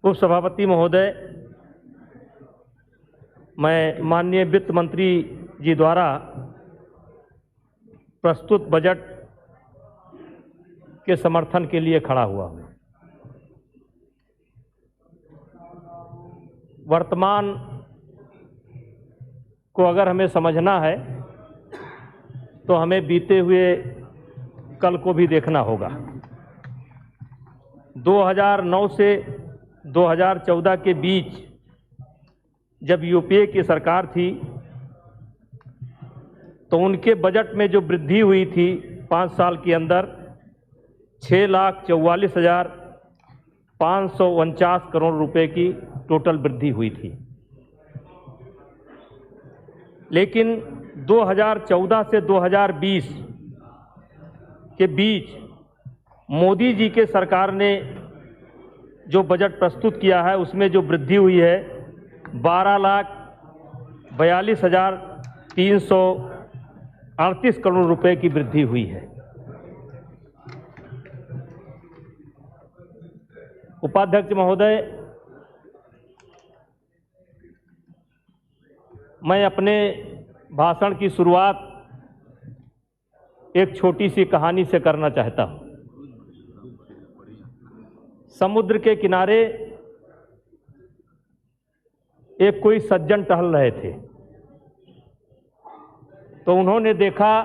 उपसभापति महोदय, मैं माननीय वित्त मंत्री जी द्वारा प्रस्तुत बजट के समर्थन के लिए खड़ा हुआ हूँ। वर्तमान को अगर हमें समझना है तो हमें बीते हुए कल को भी देखना होगा। 2009 से 2014 के बीच जब यूपीए की सरकार थी तो उनके बजट में जो वृद्धि हुई थी 5 साल के अंदर 6,44,549 करोड़ रुपए की टोटल वृद्धि हुई थी। लेकिन 2014 से 2020 के बीच मोदी जी के सरकार ने जो बजट प्रस्तुत किया है उसमें जो वृद्धि हुई है 12,42,338 करोड़ रुपए की वृद्धि हुई है। उपाध्यक्ष महोदय, मैं अपने भाषण की शुरुआत एक छोटी सी कहानी से करना चाहता हूँ। समुद्र के किनारे एक कोई सज्जन टहल रहे थे तो उन्होंने देखा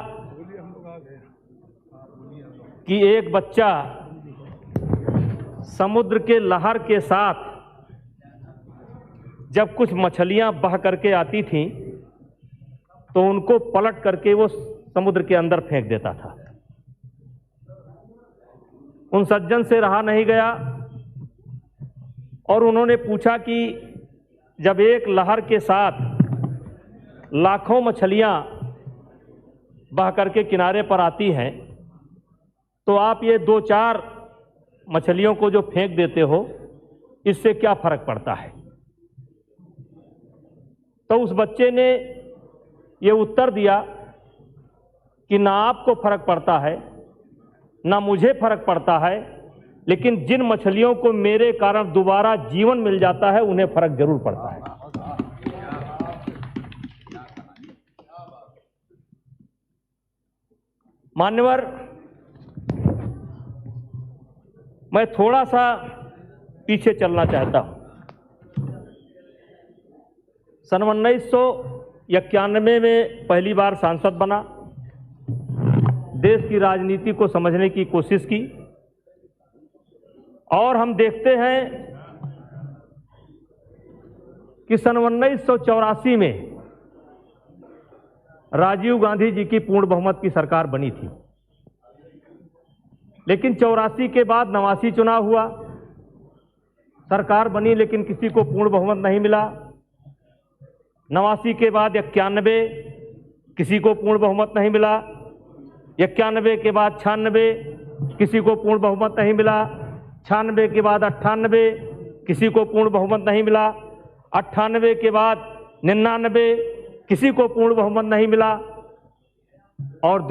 कि एक बच्चा समुद्र के लहर के साथ जब कुछ मछलियां बह करके आती थीं तो उनको पलट करके वो समुद्र के अंदर फेंक देता था। उन सज्जन से रहा नहीं गया और उन्होंने पूछा कि जब एक लहर के साथ लाखों मछलियां बह करके किनारे पर आती हैं तो आप ये 2-4 मछलियों को जो फेंक देते हो इससे क्या फर्क पड़ता है? तो उस बच्चे ने ये उत्तर दिया कि ना आपको फर्क पड़ता है ना मुझे फर्क पड़ता है, लेकिन जिन मछलियों को मेरे कारण दोबारा जीवन मिल जाता है उन्हें फर्क जरूर पड़ता है। मान्यवर, मैं थोड़ा सा पीछे चलना चाहता हूं। सन 1991 में पहली बार सांसद बना, देश की राजनीति को समझने की कोशिश की और हम देखते हैं कि सन 1984 में राजीव गांधी जी की पूर्ण बहुमत की सरकार बनी थी। लेकिन 84 के बाद 89 चुनाव हुआ, सरकार बनी लेकिन किसी को पूर्ण बहुमत नहीं मिला। 89 के बाद 91, किसी को पूर्ण बहुमत नहीं मिला। 91 के बाद 96, किसी को पूर्ण बहुमत नहीं मिला। 96 के बाद 98, किसी को पूर्ण बहुमत नहीं मिला। 98 के बाद 99, किसी को पूर्ण बहुमत नहीं मिला। और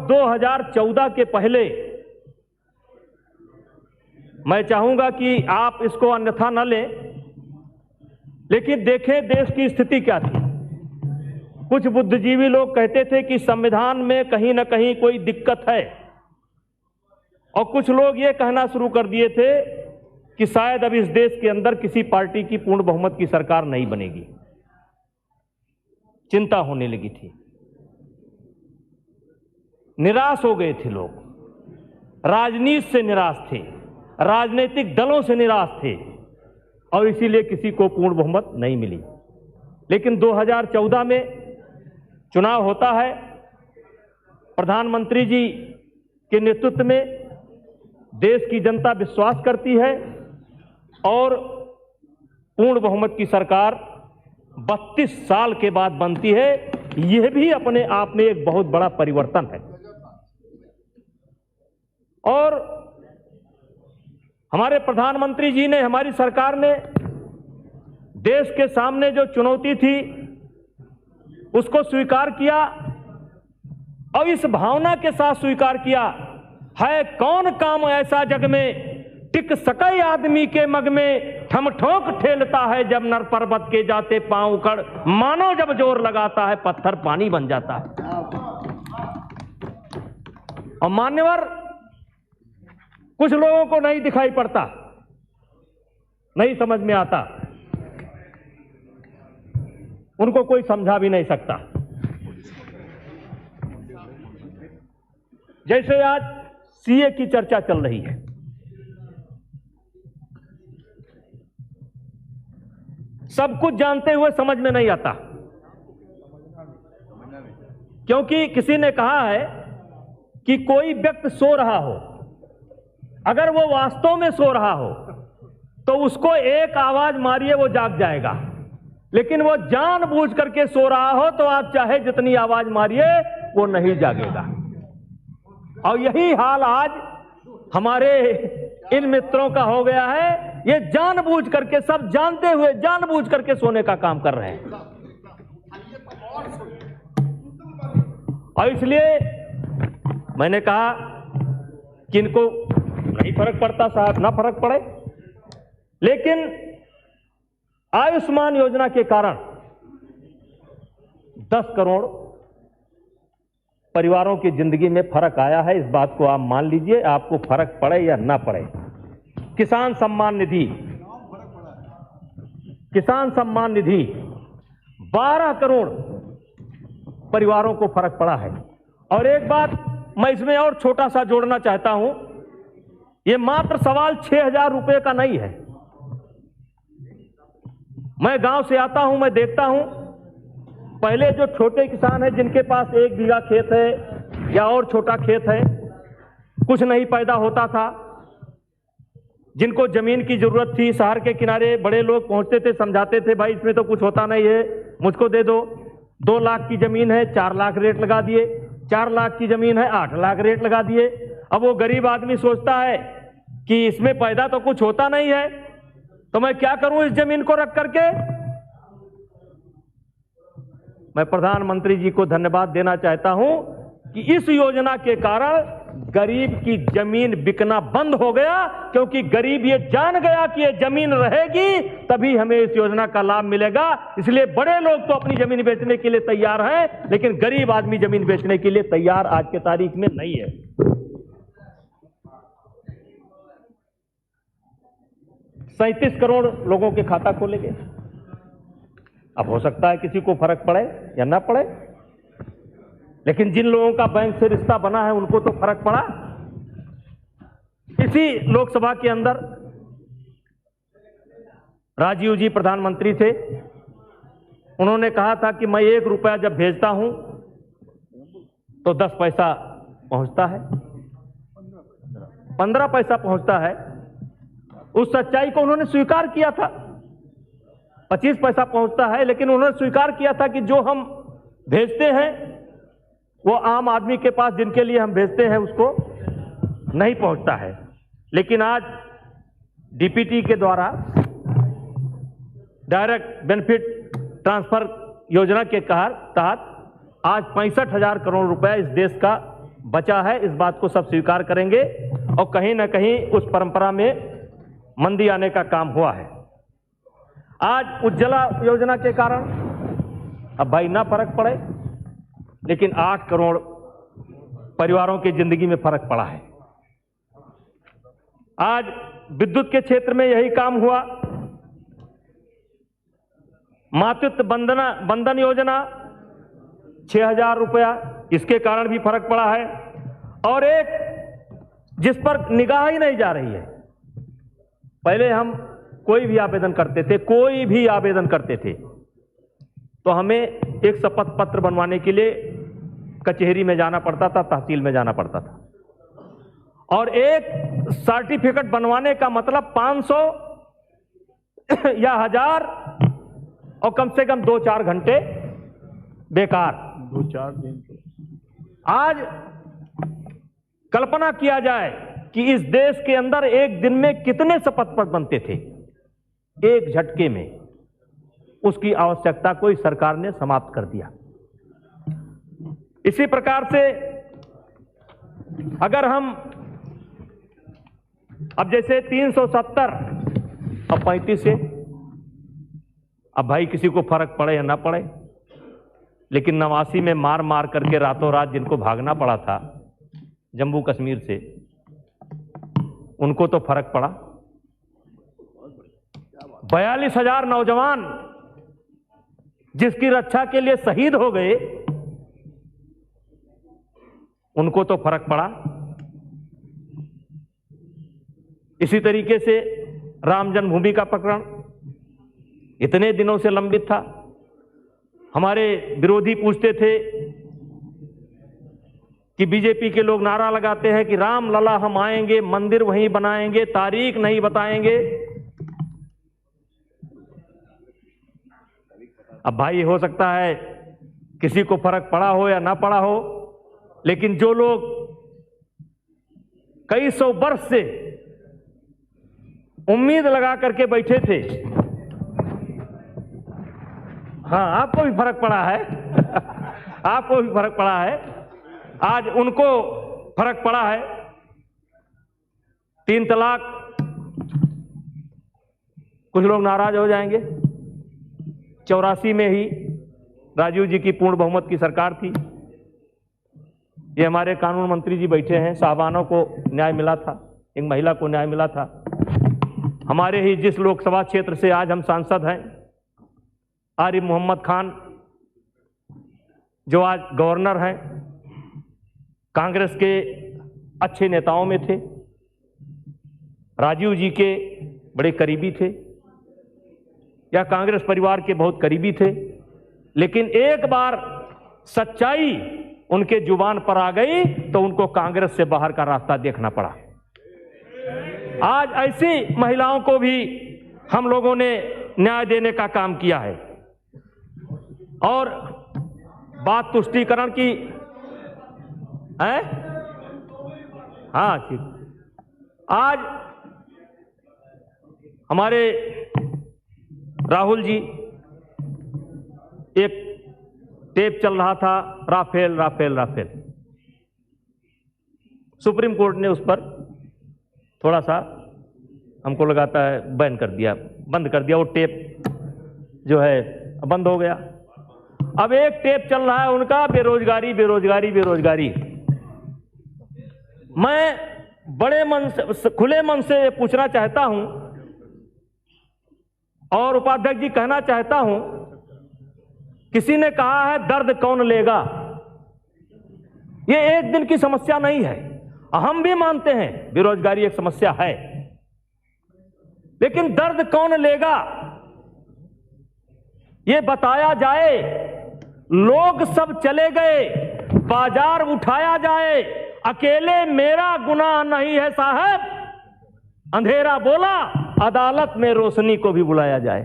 2014 के पहले मैं चाहूंगा कि आप इसको अन्यथा न लें, लेकिन देखें देश की स्थिति क्या थी। कुछ बुद्धिजीवी लोग कहते थे कि संविधान में कहीं ना कहीं कोई दिक्कत है और कुछ लोग ये कहना शुरू कर दिए थे कि शायद अब इस देश के अंदर किसी पार्टी की पूर्ण बहुमत की सरकार नहीं बनेगी। चिंता होने लगी थी, निराश हो गए थे लोग, राजनीति से निराश थे, राजनीतिक दलों से निराश थे और इसीलिए किसी को पूर्ण बहुमत नहीं मिली। लेकिन 2014 में चुनाव होता है, प्रधानमंत्री जी के नेतृत्व में देश की जनता विश्वास करती है और पूर्ण बहुमत की सरकार 32 साल के बाद बनती है। यह भी अपने आप में एक बहुत बड़ा परिवर्तन है। और हमारे प्रधानमंत्री जी ने, हमारी सरकार ने देश के सामने जो चुनौती थी उसको स्वीकार किया और इस भावना के साथ स्वीकार किया है कौन काम ऐसा जग में, टिक सके आदमी के मग में, ठम ठोक ठेलता है जब नर पर्वत के जाते पांव उखड़, मानो जब जोर लगाता है पत्थर पानी बन जाता है। और मान्यवर कुछ लोगों को नहीं दिखाई पड़ता, नहीं समझ में आता, उनको कोई समझा भी नहीं सकता। जैसे आज सीए की चर्चा चल रही है, सब कुछ जानते हुए समझ में नहीं आता, क्योंकि किसी ने कहा है कि कोई व्यक्ति सो रहा हो, अगर वो वास्तव में सो रहा हो तो उसको एक आवाज मारिए वो जाग जाएगा, लेकिन वो जानबूझ करके सो रहा हो तो आप चाहे जितनी आवाज मारिए वो नहीं जागेगा। और यही हाल आज हमारे इन मित्रों का हो गया है। ये जानबूझ करके, सब जानते हुए जानबूझ करके सोने का काम कर रहे हैं। और इसलिए मैंने कहा कि इनको नहीं फर्क पड़ता साहब, ना फर्क पड़े, लेकिन आयुष्मान योजना के कारण 10 करोड़ परिवारों की जिंदगी में फर्क आया है। इस बात को आप मान लीजिए, आपको फर्क पड़े या ना पड़े। किसान सम्मान निधि, किसान सम्मान निधि 12 करोड़ परिवारों को फर्क पड़ा है। और एक बात मैं इसमें और छोटा सा जोड़ना चाहता हूं, यह मात्र सवाल 6,000 रुपए का नहीं है। मैं गांव से आता हूं, मैं देखता हूं पहले जो छोटे किसान हैं जिनके पास 1 बीघा खेत है या और छोटा खेत है, कुछ नहीं पैदा होता था, जिनको जमीन की जरूरत थी, शहर के किनारे बड़े लोग पहुंचते थे, समझाते थे भाई इसमें तो कुछ होता नहीं है, मुझको दे दो। 2 लाख की जमीन है 4 लाख रेट लगा दिए, 4 लाख की जमीन है 8 लाख रेट लगा दिए। अब वो गरीब आदमी सोचता है कि इसमें पैदा तो कुछ होता नहीं है, तो मैं क्या करूं इस जमीन को रख करके। मैं प्रधानमंत्री जी को धन्यवाद देना चाहता हूं कि इस योजना के कारण गरीब की जमीन बिकना बंद हो गया, क्योंकि गरीब ये जान गया कि ये जमीन रहेगी तभी हमें इस योजना का लाभ मिलेगा। इसलिए बड़े लोग तो अपनी जमीन बेचने के लिए तैयार हैं, लेकिन गरीब आदमी जमीन बेचने के लिए तैयार आज के तारीख में नहीं है। 37 करोड़ लोगों के खाता खोलेंगे। अब हो सकता है किसी को फर्क पड़े या ना पड़े, लेकिन जिन लोगों का बैंक से रिश्ता बना है उनको तो फर्क पड़ा। इसी लोकसभा के अंदर राजीव जी प्रधानमंत्री थे, उन्होंने कहा था कि मैं 1 रुपया जब भेजता हूं तो 10 पैसा पहुंचता है, 15 पैसा पहुंचता है। उस सच्चाई को उन्होंने स्वीकार किया था। 25 पैसा पहुंचता है, लेकिन उन्होंने स्वीकार किया था कि जो हम भेजते हैं वो आम आदमी के पास जिनके लिए हम भेजते हैं उसको नहीं पहुंचता है। लेकिन आज डीपीटी के द्वारा, डायरेक्ट बेनिफिट ट्रांसफर योजना के तहत आज 65,000 करोड़ रुपए इस देश का बचा है। इस बात को सब स्वीकार करेंगे और कहीं ना कहीं उस परंपरा में मंदी आने का काम हुआ है। आज उज्ज्वला योजना के कारण अब भाई ना फर्क पड़े, लेकिन 8 करोड़ परिवारों की जिंदगी में फर्क पड़ा है। आज विद्युत के क्षेत्र में यही काम हुआ। मातृत्व बंधन योजना 6,000 रुपया, इसके कारण भी फर्क पड़ा है। और एक जिस पर निगाह ही नहीं जा रही है, पहले हम कोई भी आवेदन करते थे, कोई भी आवेदन करते थे तो हमें एक शपथ पत्र बनवाने के लिए कचहरी में जाना पड़ता था, तहसील में जाना पड़ता था। और एक सर्टिफिकेट बनवाने का मतलब 500 या 1000 और कम से कम 2-4 घंटे बेकार, 2-4 दिन। आज कल्पना किया जाए कि इस देश के अंदर एक दिन में कितने शपथ पत्र बनते थे, एक झटके में उसकी आवश्यकता को इस सरकार ने समाप्त कर दिया। इसी प्रकार से अगर हम अब जैसे 370 अब 35 से, अब भाई किसी को फर्क पड़े या ना पड़े, लेकिन 89 में मार मार करके रातों रात जिनको भागना पड़ा था जम्मू कश्मीर से, उनको तो फर्क पड़ा। 42,000 नौजवान जिसकी रक्षा के लिए शहीद हो गए, उनको तो फर्क पड़ा। इसी तरीके से राम जन्मभूमि का प्रकरण इतने दिनों से लंबित था। हमारे विरोधी पूछते थे कि बीजेपी के लोग नारा लगाते हैं कि राम लला हम आएंगे, मंदिर वहीं बनाएंगे, तारीख नहीं बताएंगे। अब भाई हो सकता है किसी को फर्क पड़ा हो या ना पड़ा हो, लेकिन जो लोग कई सौ वर्ष से उम्मीद लगा करके बैठे थे, हाँ आपको भी फर्क पड़ा है आपको भी फर्क पड़ा है, आज उनको फर्क पड़ा है। 3 तलाक, कुछ लोग नाराज हो जाएंगे। 84 में ही राजीव जी की पूर्ण बहुमत की सरकार थी। ये हमारे कानून मंत्री जी बैठे हैं, साहबानों को न्याय मिला था, एक महिला को न्याय मिला था। हमारे ही जिस लोकसभा क्षेत्र से आज हम सांसद हैं, आरिफ मोहम्मद खान, जो आज गवर्नर हैं, कांग्रेस के अच्छे नेताओं में थे, राजीव जी के बड़े करीबी थे, या कांग्रेस परिवार के बहुत करीबी थे। लेकिन एक बार सच्चाई उनके जुबान पर आ गई तो उनको कांग्रेस से बाहर का रास्ता देखना पड़ा। आज ऐसी महिलाओं को भी हम लोगों ने न्याय देने का काम किया है। और बात तुष्टीकरण की है, हाँ ठीक। आज हमारे राहुल जी, एक टेप चल रहा था Rafale Rafale Rafale, supreme court ने उस पर थोड़ा सा हमको लगाता है बैन कर दिया, बंद कर दिया। वो टेप जो है बंद हो गया। अब एक टेप चल रहा है उनका, बेरोजगारी बेरोजगारी बेरोजगारी। मैं बड़े मन से, खुले मन से पूछना चाहता हूं और उपाध्यक्ष जी कहना चाहता हूं, किसी ने कहा है दर्द कौन लेगा। यह एक दिन की समस्या नहीं है, हम भी मानते हैं बेरोजगारी एक समस्या है, लेकिन दर्द कौन लेगा ये बताया जाए। लोग सब चले गए, बाजार उठाया जाए, अकेले मेरा गुनाह नहीं है साहब, अंधेरा बोला, अदालत में रोशनी को भी बुलाया जाए।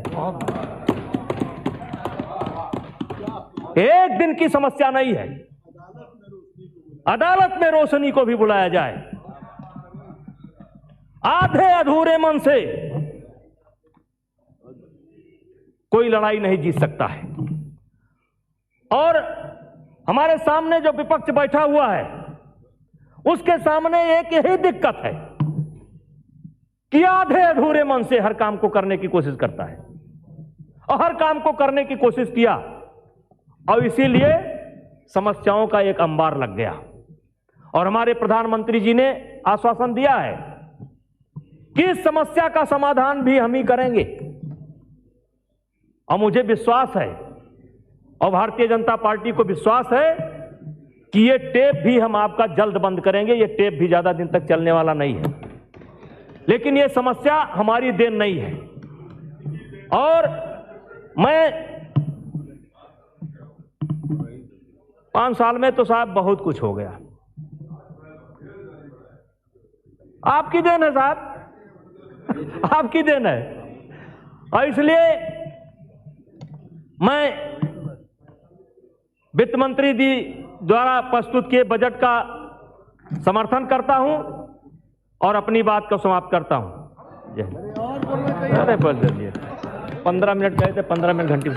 एक दिन की समस्या नहीं है, अदालत में रोशनी को भी बुलाया जाए। आधे अधूरे मन से कोई लड़ाई नहीं जीत सकता है। और हमारे सामने जो विपक्ष बैठा हुआ है, उसके सामने एक यही दिक्कत है कि आधे अधूरे मन से हर काम को करने की कोशिश करता है, और हर काम को करने की कोशिश किया और इसीलिए समस्याओं का एक अंबार लग गया। और हमारे प्रधानमंत्री जी ने आश्वासन दिया है कि इस समस्या का समाधान भी हम ही करेंगे। और मुझे विश्वास है और भारतीय जनता पार्टी को विश्वास है कि ये टेप भी हम आपका जल्द बंद करेंगे। ये टेप भी ज्यादा दिन तक चलने वाला नहीं है, लेकिन ये समस्या हमारी देन नहीं है। और मैं 5 साल में तो साहब बहुत कुछ हो गया, आपकी देन है साहब, आपकी देन है। और इसलिए मैं वित्त मंत्री जी द्वारा प्रस्तुत किए बजट का समर्थन करता हूं और अपनी बात को समाप्त करता हूं। अरे 15 मिनट कहे थे, 15 मिनट घंटी